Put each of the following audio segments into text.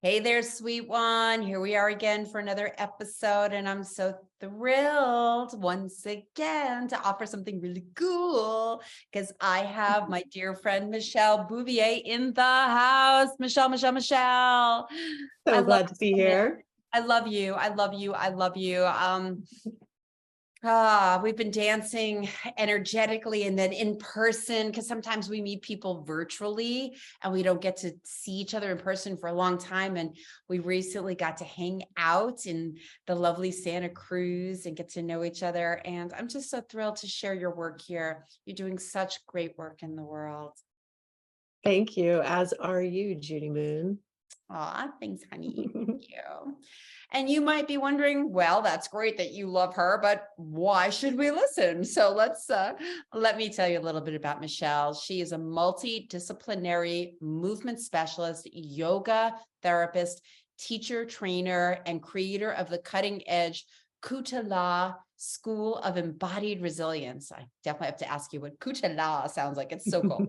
Hey there, sweet one. Here we are again for another episode, and I'm so thrilled once again to offer something really cool because I have my dear friend Michelle Bouvier in the house. Michelle. I So love glad to be you so much. here. I love you. I love you. I love you. We've been dancing energetically and then in person because sometimes we meet people virtually and we don't get to see each other in person for a long time. And we recently got to hang out in the lovely Santa Cruz and get to know each other. And I'm just so thrilled to share your work here. You're doing such great work in the world. Thank you, as are you, Judy Moon. Aw, thanks, honey. Thank you. And you might be wondering, well, that's great that you love her, but why should we listen? So let me tell you a little bit about Michelle. She is a multidisciplinary movement specialist, yoga therapist, teacher, trainer, and creator of the cutting edge Kutilaa School of Embodied Resilience. I definitely have to ask you what Kutilaa sounds like. It's so cool.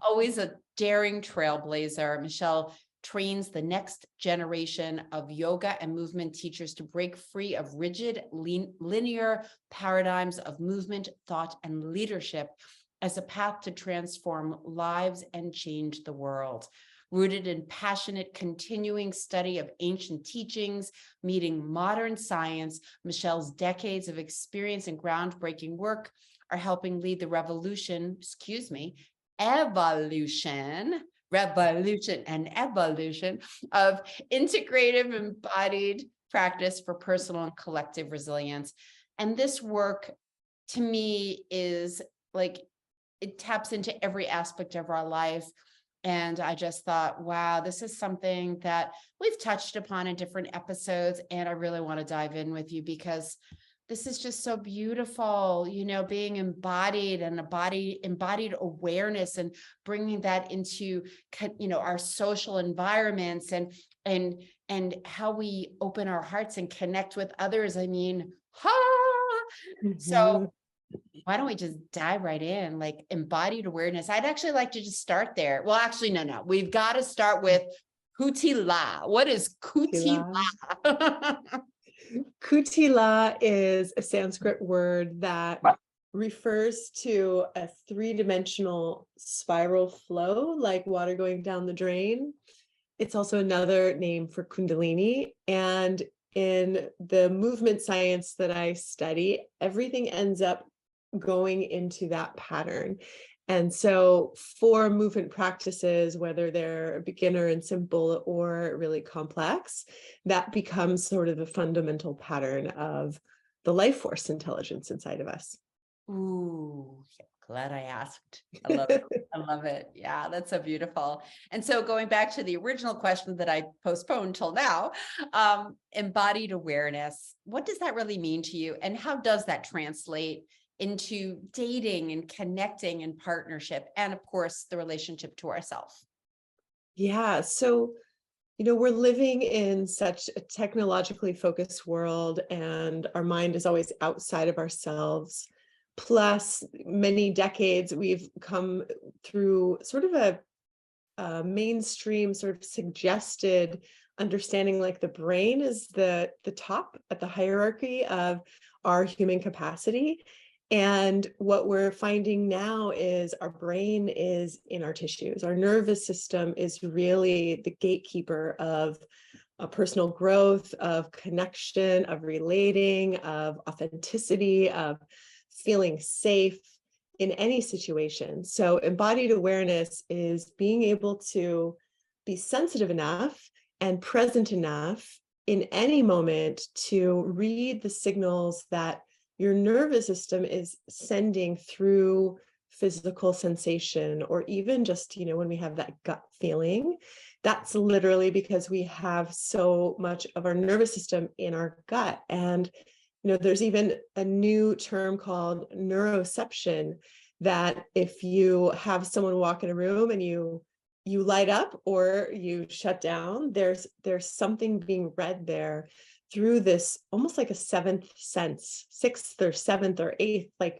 Always a daring trailblazer, Michelle trains the next generation of yoga and movement teachers to break free of rigid, linear paradigms of movement, thought, and leadership as a path to transform lives and change the world. Rooted in passionate, continuing study of ancient teachings, meeting modern science, Michelle's decades of experience and groundbreaking work are helping lead the revolution and evolution of integrative embodied practice for personal and collective resilience. And this work to me is like, it taps into every aspect of our life. And I just thought, wow, this is something that we've touched upon in different episodes. And I really want to dive in with you because this is just so beautiful, being embodied and embodied awareness and bringing that into, our social environments and how we open our hearts and connect with others. I mean, So why don't we just dive right in, like embodied awareness? I'd actually like to just start there. Well, actually, no. We've got to start with Kutila. What is Kutila? Kutila is a Sanskrit word that refers to a three-dimensional spiral flow, like water going down the drain. It's also another name for Kundalini. And in the movement science that I study, everything ends up going into that pattern. And so for movement practices, whether they're beginner and simple or really complex, that becomes sort of the fundamental pattern of the life force intelligence inside of us. Ooh, yeah, glad I asked. I love it. I love it. Yeah, that's so beautiful. And so going back to the original question that I postponed till now, embodied awareness, what does that really mean to you? And how does that translate into dating and connecting and partnership, and of course, the relationship to ourselves? Yeah, so we're living in such a technologically focused world, and our mind is always outside of ourselves. Plus, many decades we've come through sort of a mainstream sort of suggested understanding, like the brain is the top at the hierarchy of our human capacity. And what we're finding now is our brain is in our tissues. Our nervous system is really the gatekeeper of personal growth, of connection, of relating, of authenticity, of feeling safe in any situation. So embodied awareness is being able to be sensitive enough and present enough in any moment to read the signals that your nervous system is sending through physical sensation, or even just, when we have that gut feeling, that's literally because we have so much of our nervous system in our gut. And, there's even a new term called neuroception, that if you have someone walk in a room and you light up or you shut down, there's something being read there through this almost like a seventh sense, sixth or seventh or eighth. Like,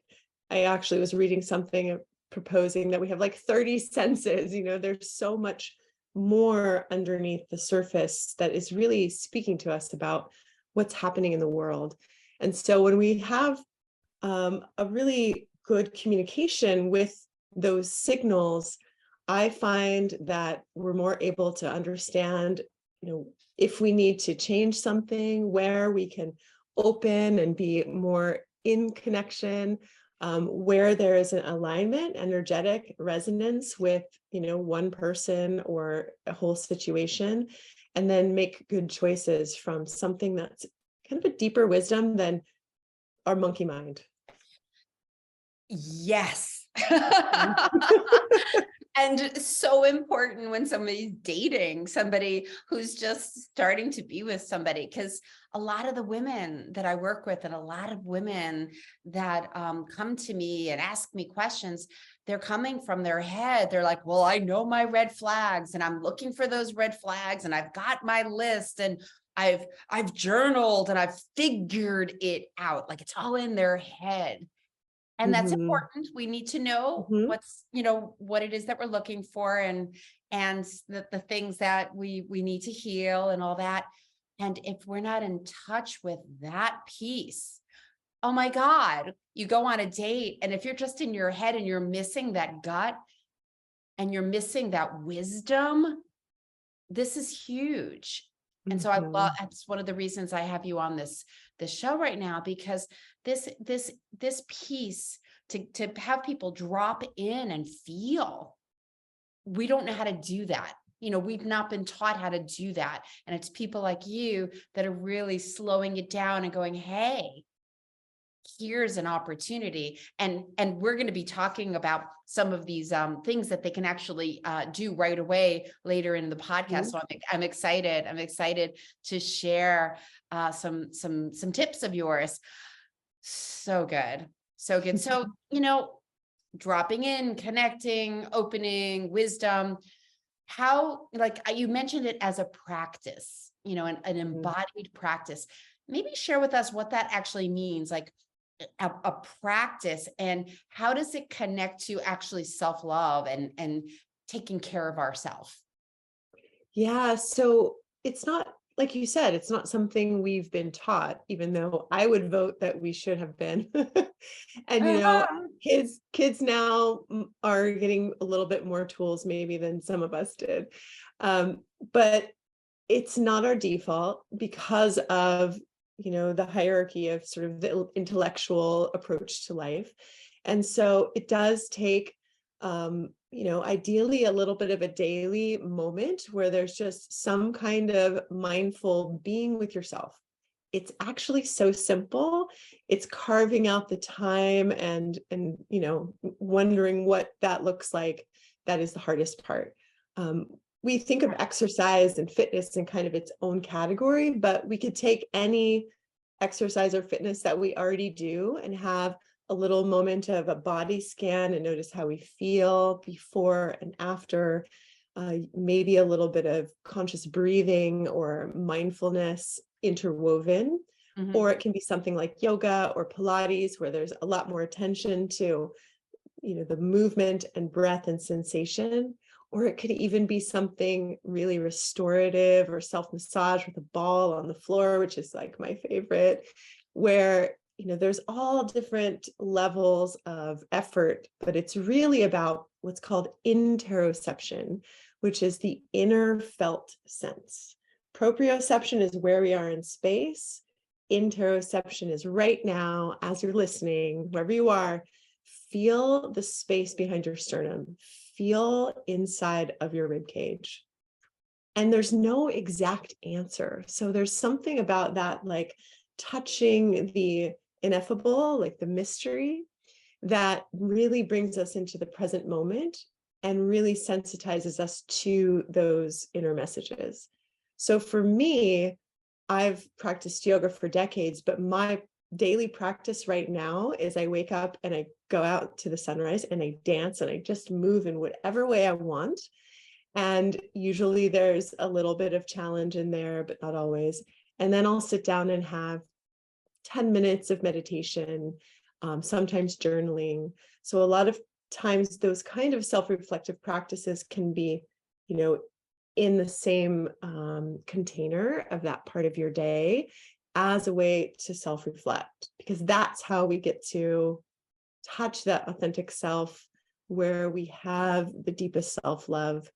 I actually was reading something proposing that we have like 30 senses. There's so much more underneath the surface that is really speaking to us about what's happening in the world. And so when we have a really good communication with those signals, I find that we're more able to understand, if we need to change something, where we can open and be more in connection, where there is an alignment, energetic resonance with, one person or a whole situation, and then make good choices from something that's kind of a deeper wisdom than our monkey mind. Yes. And so important when somebody's dating somebody who's just starting to be with somebody, because a lot of the women that I work with and a lot of women that come to me and ask me questions, they're coming from their head. They're like, well, I know my red flags and I'm looking for those red flags and I've got my list and I've journaled and I've figured it out. Like it's all in their head. And that's important. We need to know what's, what it is that we're looking for and the things that we need to heal and all that. And if we're not in touch with that piece, oh my God, you go on a date. And if you're just in your head and you're missing that gut and you're missing that wisdom, this is huge. And so I love, that's one of the reasons I have you on this show right now, because this piece to have people drop in and feel, we don't know how to do that. We've not been taught how to do that. And it's people like you that are really slowing it down and going, hey, here's an opportunity. And we're going to be talking about some of these things that they can actually do right away later in the podcast. So I'm excited. I'm excited to share some tips of yours. So good. So good. So, dropping in, connecting, opening, wisdom, how, like you mentioned it as a practice, an embodied practice. Maybe share with us what that actually means, like a practice, and how does it connect to actually self-love and taking care of ourselves? Yeah, so it's not, like you said, it's not something we've been taught, even though I would vote that we should have been. And kids now are getting a little bit more tools maybe than some of us did. But it's not our default because of, the hierarchy of sort of the intellectual approach to life. And so it does take, ideally a little bit of a daily moment where there's just some kind of mindful being with yourself. It's actually so simple. It's carving out the time and wondering what that looks like. That is the hardest part. We think of exercise and fitness in kind of its own category, but we could take any exercise or fitness that we already do and have a little moment of a body scan and notice how we feel before and after, maybe a little bit of conscious breathing or mindfulness interwoven, or it can be something like yoga or Pilates, where there's a lot more attention to, the movement and breath and sensation. Or it could even be something really restorative or self-massage with a ball on the floor, which is like my favorite, where, there's all different levels of effort, but it's really about what's called interoception, which is the inner felt sense. Proprioception is where we are in space. Interoception is right now, as you're listening, wherever you are, feel the space behind your sternum. Feel inside of your rib cage. And there's no exact answer. So there's something about that, like touching the ineffable, like the mystery, that really brings us into the present moment and really sensitizes us to those inner messages. So for me, I've practiced yoga for decades, but my daily practice right now is I wake up and I go out to the sunrise and I dance and I just move in whatever way I want. And usually there's a little bit of challenge in there, but not always. And then I'll sit down and have 10 minutes of meditation, sometimes journaling. So a lot of times those kind of self-reflective practices can be, in the same container of that part of your day as a way to self-reflect, because that's how we get to touch that authentic self, where we have the deepest self-love.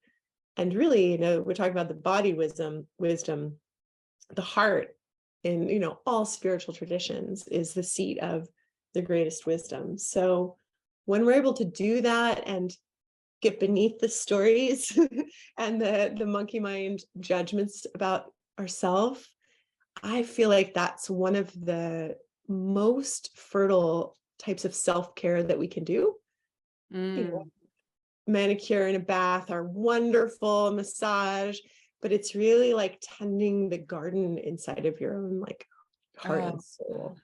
And really, we're talking about the body wisdom, the heart in, all spiritual traditions is the seat of the greatest wisdom. So when we're able to do that and get beneath the stories and the monkey mind judgments about ourselves, I feel like that's one of the most fertile types of self-care that we can do. Manicure and a bath are wonderful, massage, but it's really like tending the garden inside of your own heart and soul.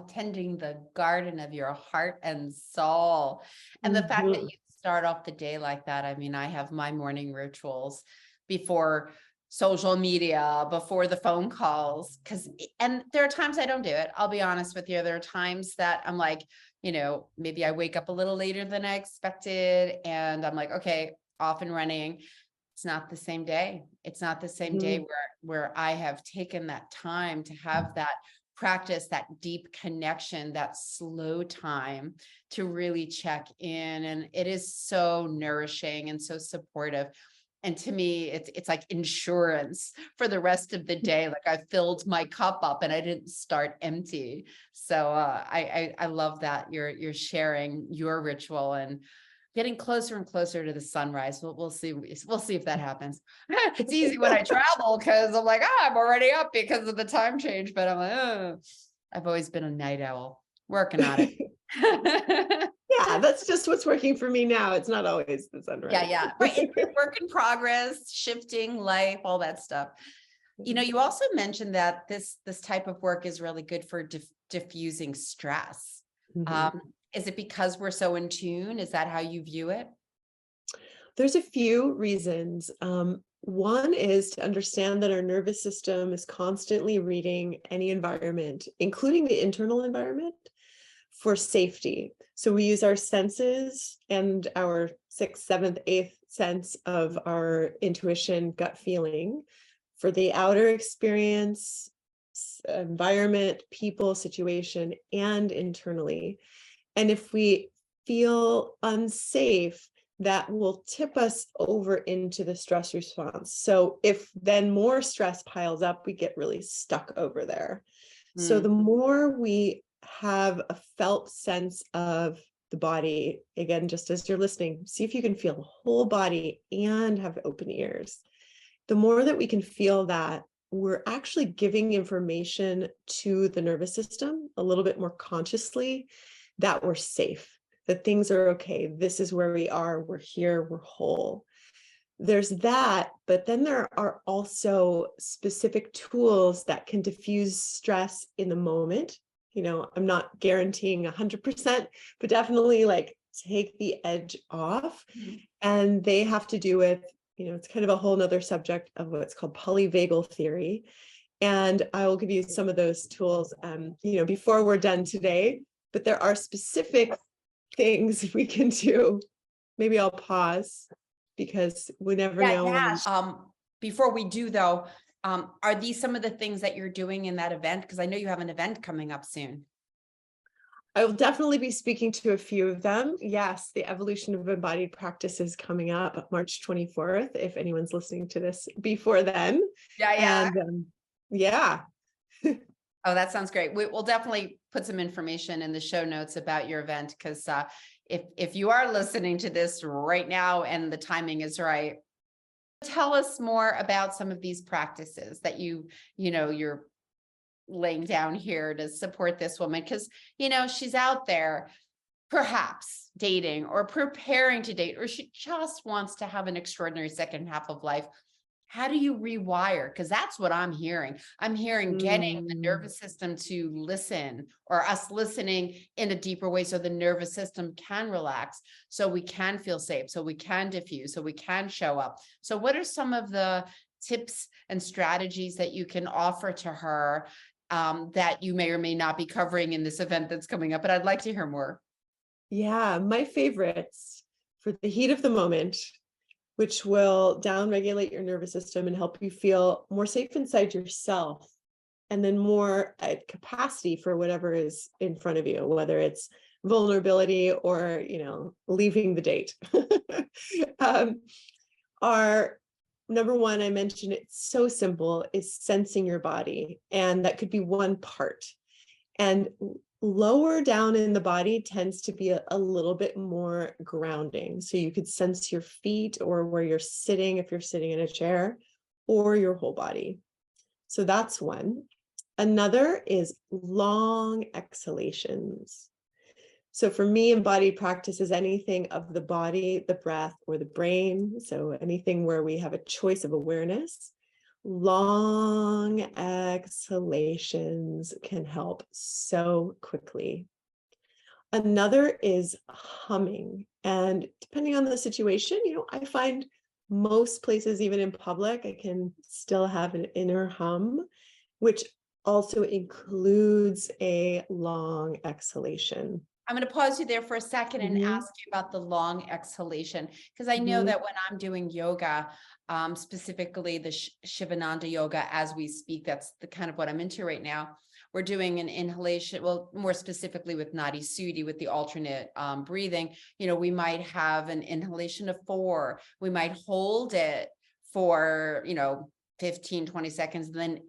Tending the garden of your heart and soul. And the fact that you start off the day like that. I mean, I have my morning rituals before social media, before the phone calls, and there are times I don't do it. I'll be honest with you. There are times that I'm like, maybe I wake up a little later than I expected, and I'm like, okay, off and running. It's not the same day. It's not the same day where I have taken that time to have that practice, that deep connection, that slow time to really check in. And it is so nourishing and so supportive. And to me, it's like insurance for the rest of the day. Like I filled my cup up and I didn't start empty. So I love that you're sharing your ritual and getting closer and closer to the sunrise. We'll see. We'll see if that happens. It's easy when I travel because I'm like, I'm already up because of the time change. But I'm like, oh, I've always been a night owl, working on it. Yeah, that's just what's working for me now. It's not always the sunrise. Yeah. Right. It's work in progress, shifting life, all that stuff. You also mentioned that this type of work is really good for diffusing stress. Is it because we're so in tune? Is that how you view it? There's a few reasons. One is to understand that our nervous system is constantly reading any environment, including the internal environment, for safety. So we use our senses and our sixth, seventh, eighth sense of our intuition, gut feeling for the outer experience, environment, people, situation, and internally. And if we feel unsafe, that will tip us over into the stress response. So if then more stress piles up, we get really stuck over there. So the more we have a felt sense of the body, again, just as you're listening, see if you can feel the whole body and have open ears. The more that we can feel that, we're actually giving information to the nervous system a little bit more consciously that we're safe, that things are okay. This is where we are. We're here. We're whole. There's that, but then there are also specific tools that can diffuse stress in the moment. I'm not guaranteeing 100%, but definitely take the edge off. And they have to do with, it's kind of a whole nother subject of what's called polyvagal theory. And I will give you some of those tools, before we're done today, but there are specific things we can do. Maybe I'll pause because we never know. Before we do though, are these some of the things that you're doing in that event? Because I know you have an event coming up soon. I will definitely be speaking to a few of them. Yes, the evolution of embodied practice is coming up March 24th, if anyone's listening to this before then. And Oh, that sounds great. We'll definitely put some information in the show notes about your event, because if you are listening to this right now and the timing is right, tell us more about some of these practices that you're laying down here to support this woman, because she's out there perhaps dating or preparing to date, or she just wants to have an extraordinary second half of life. How do you rewire? Because that's what I'm hearing. I'm hearing getting the nervous system to listen, or us listening in a deeper way so the nervous system can relax, so we can feel safe, so we can diffuse, so we can show up. So what are some of the tips and strategies that you can offer to her that you may or may not be covering in this event that's coming up? But I'd like to hear more. Yeah, my favorites for the heat of the moment which will downregulate your nervous system and help you feel more safe inside yourself, and then more at capacity for whatever is in front of you, whether it's vulnerability or, leaving the date. Our number one, I mentioned it's so simple, is sensing your body. And that could be one part. And lower down in the body tends to be a little bit more grounding. So you could sense your feet or where you're sitting, if you're sitting in a chair, or your whole body. So that's one. Another is long exhalations. So for me, embodied practice is anything of the body, the breath, or the brain. So anything where we have a choice of awareness. Long exhalations can help so quickly. Another is humming. And depending on the situation, I find most places, even in public, I can still have an inner hum, which also includes a long exhalation. I'm going to pause you there for a second and ask you about the long exhalation, because I know that when I'm doing yoga, specifically the Shivananda yoga as we speak, that's the kind of what I'm into right now. We're doing an inhalation, well, more specifically with Nadi Sudi, with the alternate breathing. We might have an inhalation of 4. We might hold it for, 15, 20 seconds, and then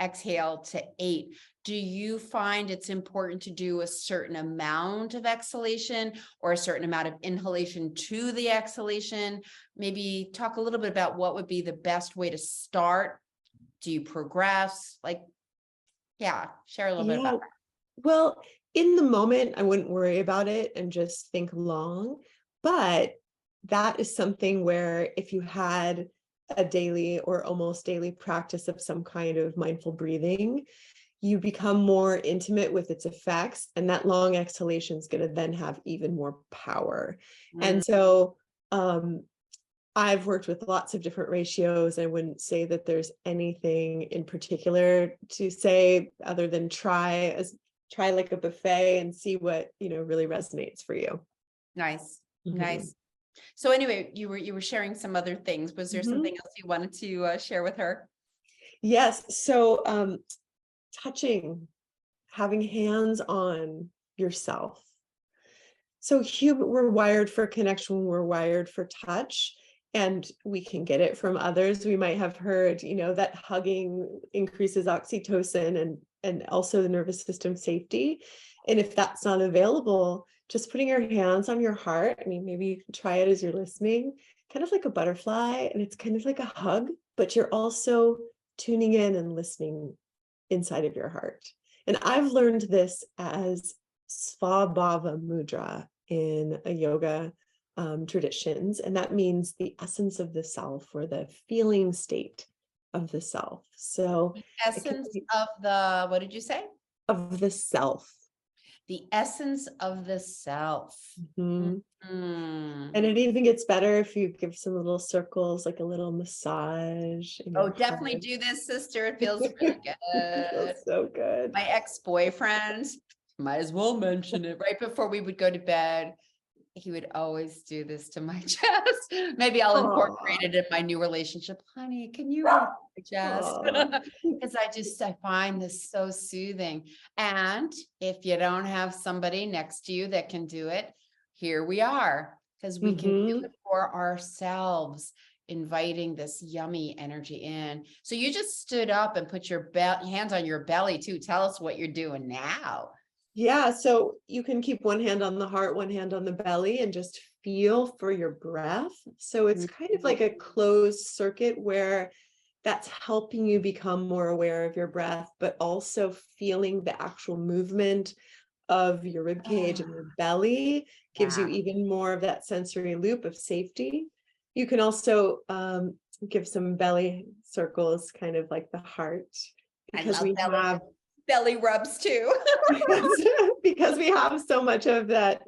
exhale to 8. Do you find it's important to do a certain amount of exhalation or a certain amount of inhalation to the exhalation? Maybe talk a little bit about what would be the best way to start. Do you progress? Share a little bit about that. Well, in the moment, I wouldn't worry about it and just think long, but that is something where if you had a daily or almost daily practice of some kind of mindful breathing, you become more intimate with its effects, and that long exhalation is going to then have even more power. And so I've worked with lots of different ratios. I wouldn't say that there's anything in particular to say other than try like a buffet and see what really resonates for you. Nice. So anyway, you were sharing some other things. Was there something else you wanted to share with her? Yes. So touching, having hands on yourself. So we're wired for connection, we're wired for touch, and we can get it from others. We might have heard, that hugging increases oxytocin and also the nervous system safety. And if that's not available, just putting your hands on your heart. I mean, maybe you can try it as you're listening, kind of like a butterfly, and it's kind of like a hug, but you're also tuning in and listening inside of your heart. And I've learned this as Svabhava Mudra in a yoga traditions. And that means the essence of the self, or the feeling state of the self. So the essence of the, what did you say? Of the self. The essence of the self. And it even gets better if you give some little circles, like a little massage. Oh, definitely do this, sister. It feels really good. It feels so good. My ex-boyfriend, might as well mention it, right before we would go to bed, he would always do this to my chest. Maybe I'll incorporate it in my new relationship. Honey, can you rub my chest? Because I find this so soothing. And if you don't have somebody next to you that can do it, here we are, because we can do it for ourselves, inviting this yummy energy in. So you just stood up and put your hands on your belly too. Tell us what you're doing now. Yeah, so you can keep one hand on the heart, one hand on the belly, and just feel for your breath. So it's kind of like a closed circuit where that's helping you become more aware of your breath, but also feeling the actual movement of your rib cage and your belly gives you even more of that sensory loop of safety. You can also give some belly circles, kind of like the heart, because we have belly rubs too. because we have so much of that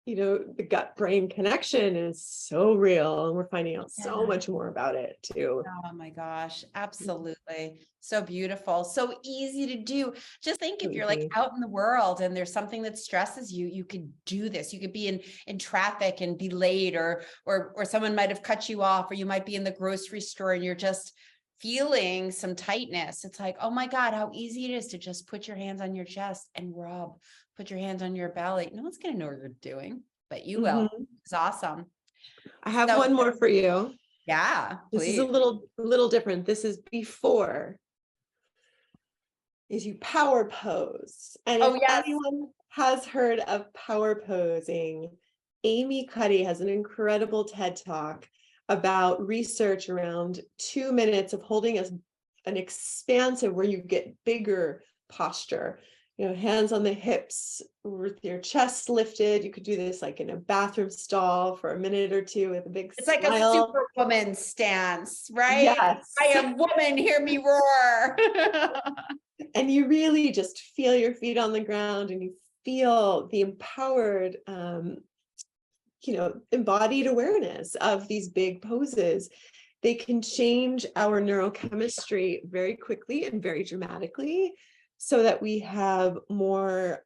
the gut brain connection is so real. And we're finding out so Yeah. much more about it too. Oh my gosh, absolutely. So beautiful, so easy to do. Just think So if you're like easy. out in the world and there's something that stresses you, you could do this. You could be in traffic and be late, or someone might have cut you off, or you might be in the grocery store and you're just feeling some tightness. It's like, oh my God, how easy it is to just put your hands on your chest and rub, put your hands on your belly. No one's gonna know what you're doing, but you will. Mhm. It's awesome. I have So one more for you. yeah, This is a please. little different. This is before, is you power pose. And if Oh yes. anyone has heard of power posing, Amy Cuddy has an incredible TED Talk about research around 2 minutes of holding an expansive, where you get bigger posture, hands on the hips with your chest lifted. You could do this like in a bathroom stall for a minute or two with a big It's like a smile. superwoman stance, right? Yes. I am woman, hear me roar. And you really just feel your feet on the ground, and you feel the empowered, embodied awareness of these big poses. They can change our neurochemistry very quickly and very dramatically, so that we have more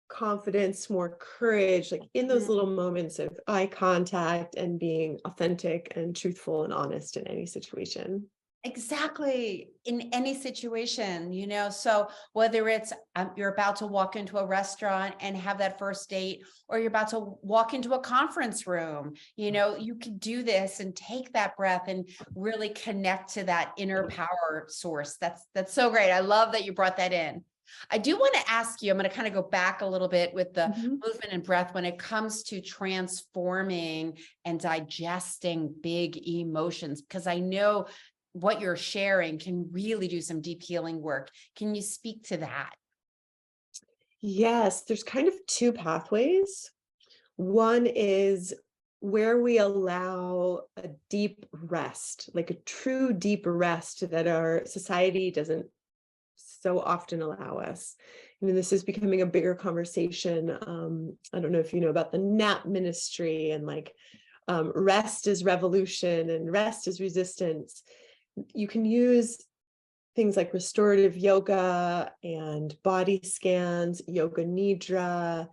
confidence, more courage, like in those little moments of eye contact and being authentic and truthful and honest in any situation. Exactly. In any situation, so whether it's you're about to walk into a restaurant and have that first date, or you're about to walk into a conference room, you can do this and take that breath and really connect to that inner power source. That's so great. I love that you brought that in. I do want to ask you, I'm going to kind of go back a little bit with the Mhm. movement and breath when it comes to transforming and digesting big emotions, because I know what you're sharing can really do some deep healing work. Can you speak to that? Yes, there's kind of two pathways. One is where we allow a deep rest, like a true deep rest that our society doesn't so often allow us. This is becoming a bigger conversation. I don't know if you know about the nap ministry, and like rest is revolution and rest is resistance. You can use things like restorative yoga and body scans, yoga nidra,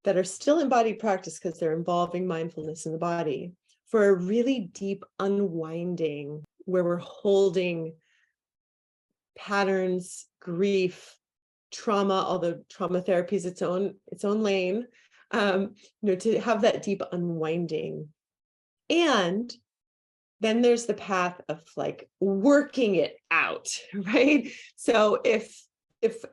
that are still embodied practice because they're involving mindfulness in the body, for a really deep unwinding, where we're holding patterns, grief, trauma, although trauma therapy is its own lane, to have that deep unwinding. And then there's the path of like working it out, right? So if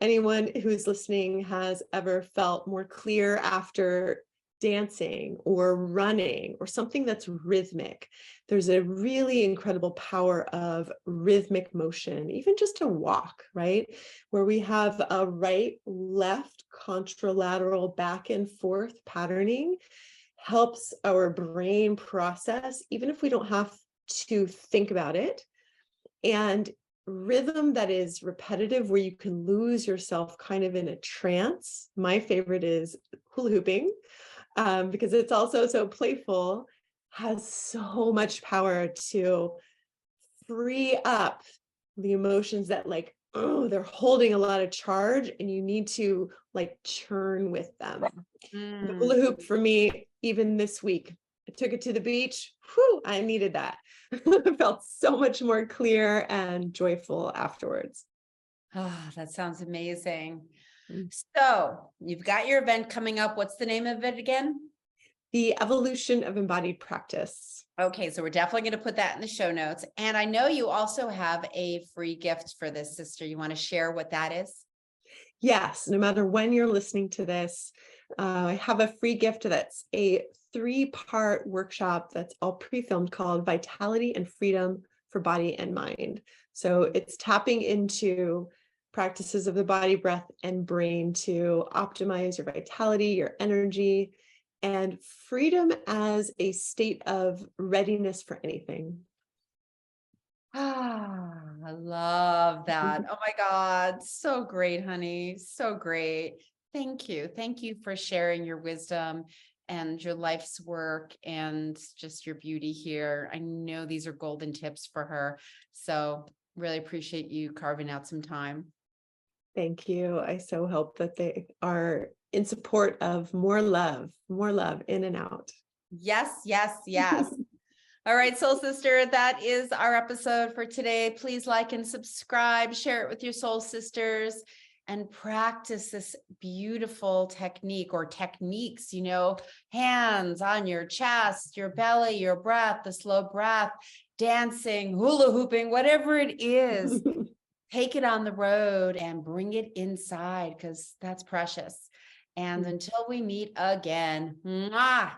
anyone who's listening has ever felt more clear after dancing or running or something that's rhythmic, there's a really incredible power of rhythmic motion, even just a walk, right? Where we have a right, left, contralateral, back and forth patterning, helps our brain process, even if we don't have to think about it. And rhythm that is repetitive, where you can lose yourself kind of in a trance. My favorite is hula hooping, because it's also so playful, has so much power to free up the emotions that, like, oh, they're holding a lot of charge and you need to like churn with them. The hula hoop for me, even this week, I took it to the beach. Whew, I needed that. I felt so much more clear and joyful afterwards. Oh, that sounds amazing. Mm. So you've got your event coming up. What's the name of it again? The evolution of embodied practice. Okay, so we're definitely going to put that in the show notes. And I know you also have a free gift for this, sister. You want to share what that is? Yes, no matter when you're listening to this, I have a free gift that's a 3-part workshop that's all pre-filmed, called Vitality and Freedom for Body and Mind. So it's tapping into practices of the body, breath, and brain to optimize your vitality, your energy, and freedom as a state of readiness for anything. Ah, I love that. Oh my God. So great, honey. So great. Thank you. Thank you for sharing your wisdom and your life's work and just your beauty here. I know these are golden tips for her. So really appreciate you carving out some time. Thank you. I so hope that they are in support of more love in and out. Yes, yes, yes. All right, soul sister, that is our episode for today. Please like and subscribe, share it with your soul sisters, and practice this beautiful technique or techniques, hands on your chest, your belly, your breath, the slow breath, dancing, hula hooping, whatever it is. Take it on the road and bring it inside because that's precious. And until we meet again, mwah.